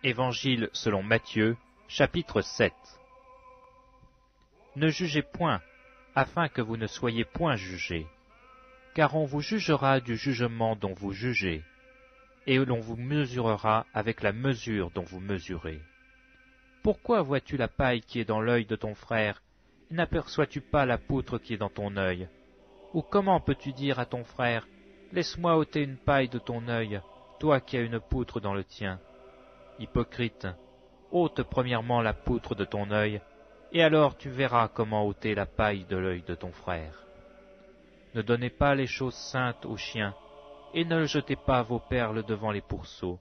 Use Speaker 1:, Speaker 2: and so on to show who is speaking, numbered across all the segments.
Speaker 1: Évangile selon Matthieu, chapitre 7. Ne jugez point, afin que vous ne soyez point jugés, car on vous jugera du jugement dont vous jugez, et l'on vous mesurera avec la mesure dont vous mesurez. Pourquoi vois-tu la paille qui est dans l'œil de ton frère, et n'aperçois-tu pas la poutre qui est dans ton œil? Ou comment peux-tu dire à ton frère, laisse-moi ôter une paille de ton œil, toi qui as une poutre dans le tien? Hypocrite, ôte premièrement la poutre de ton œil, et alors tu verras comment ôter la paille de l'œil de ton frère. Ne donnez pas les choses saintes aux chiens, et ne jetez pas vos perles devant les pourceaux,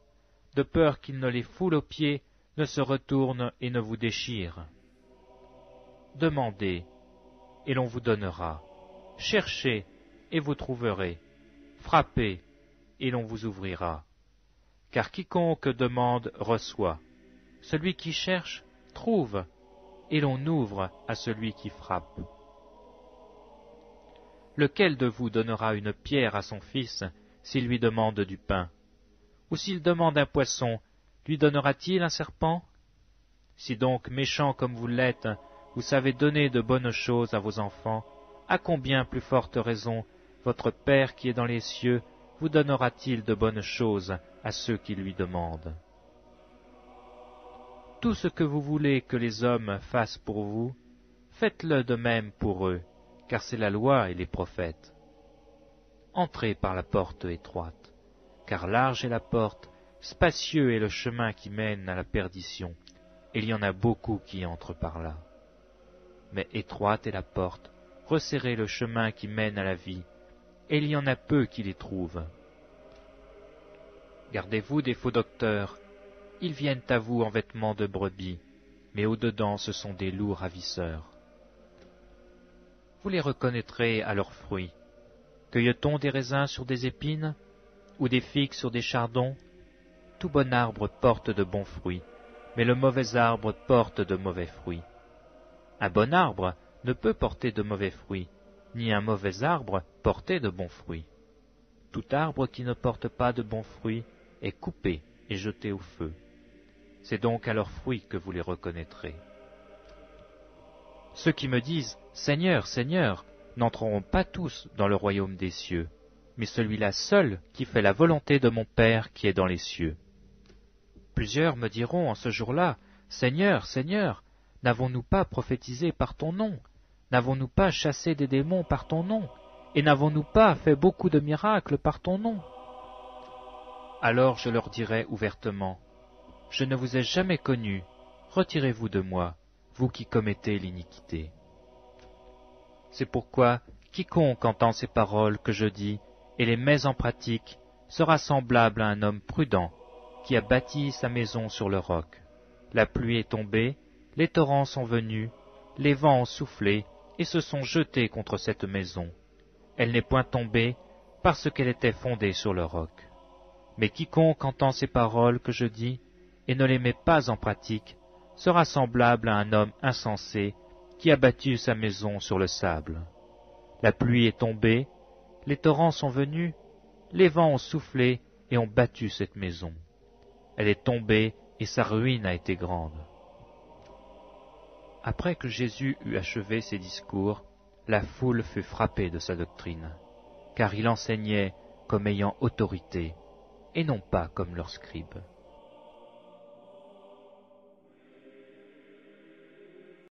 Speaker 1: de peur qu'ils ne les foulent aux pieds, ne se retournent et ne vous déchirent. Demandez, et l'on vous donnera. Cherchez, et vous trouverez. Frappez, et l'on vous ouvrira. Car quiconque demande reçoit. Celui qui cherche trouve, et l'on ouvre à celui qui frappe. Lequel de vous donnera une pierre à son fils s'il lui demande du pain? Ou s'il demande un poisson, lui donnera-t-il un serpent? Si donc, méchants comme vous l'êtes, vous savez donner de bonnes choses à vos enfants, à combien plus forte raison votre Père qui est dans les cieux vous donnera-t-il de bonnes choses à ceux qui lui demandent? Tout ce que vous voulez que les hommes fassent pour vous, faites-le de même pour eux, car c'est la loi et les prophètes. Entrez par la porte étroite, car large est la porte, spacieux est le chemin qui mène à la perdition, et il y en a beaucoup qui entrent par là. Mais étroite est la porte, resserré le chemin qui mène à la vie, et il y en a peu qui les trouvent. Gardez-vous des faux docteurs, ils viennent à vous en vêtements de brebis, mais au-dedans ce sont des loups ravisseurs. Vous les reconnaîtrez à leurs fruits. Cueille-t-on des raisins sur des épines, ou des figues sur des chardons? Tout bon arbre porte de bons fruits, mais le mauvais arbre porte de mauvais fruits. Un bon arbre ne peut porter de mauvais fruits, ni un mauvais arbre porter de bons fruits. Tout arbre qui ne porte pas de bons fruits est coupé et jeté au feu. C'est donc à leurs fruits que vous les reconnaîtrez. Ceux qui me disent « Seigneur, Seigneur » n'entreront pas tous dans le royaume des cieux, mais celui-là seul qui fait la volonté de mon Père qui est dans les cieux. Plusieurs me diront en ce jour-là « Seigneur, Seigneur, n'avons-nous pas prophétisé par ton nom? N'avons-nous pas chassé des démons par ton nom? Et n'avons-nous pas fait beaucoup de miracles par ton nom ?» Alors je leur dirai ouvertement, « Je ne vous ai jamais connus, retirez-vous de moi, vous qui commettez l'iniquité. » C'est pourquoi quiconque entend ces paroles que je dis et les met en pratique sera semblable à un homme prudent qui a bâti sa maison sur le roc. La pluie est tombée, les torrents sont venus, les vents ont soufflé et se sont jetés contre cette maison. Elle n'est point tombée parce qu'elle était fondée sur le roc. Mais quiconque entend ces paroles que je dis et ne les met pas en pratique sera semblable à un homme insensé qui a bâti sa maison sur le sable. La pluie est tombée, les torrents sont venus, les vents ont soufflé et ont battu cette maison. Elle est tombée et sa ruine a été grande. Après que Jésus eut achevé ses discours, la foule fut frappée de sa doctrine, car il enseignait comme ayant autorité, et non pas comme leurs scribes.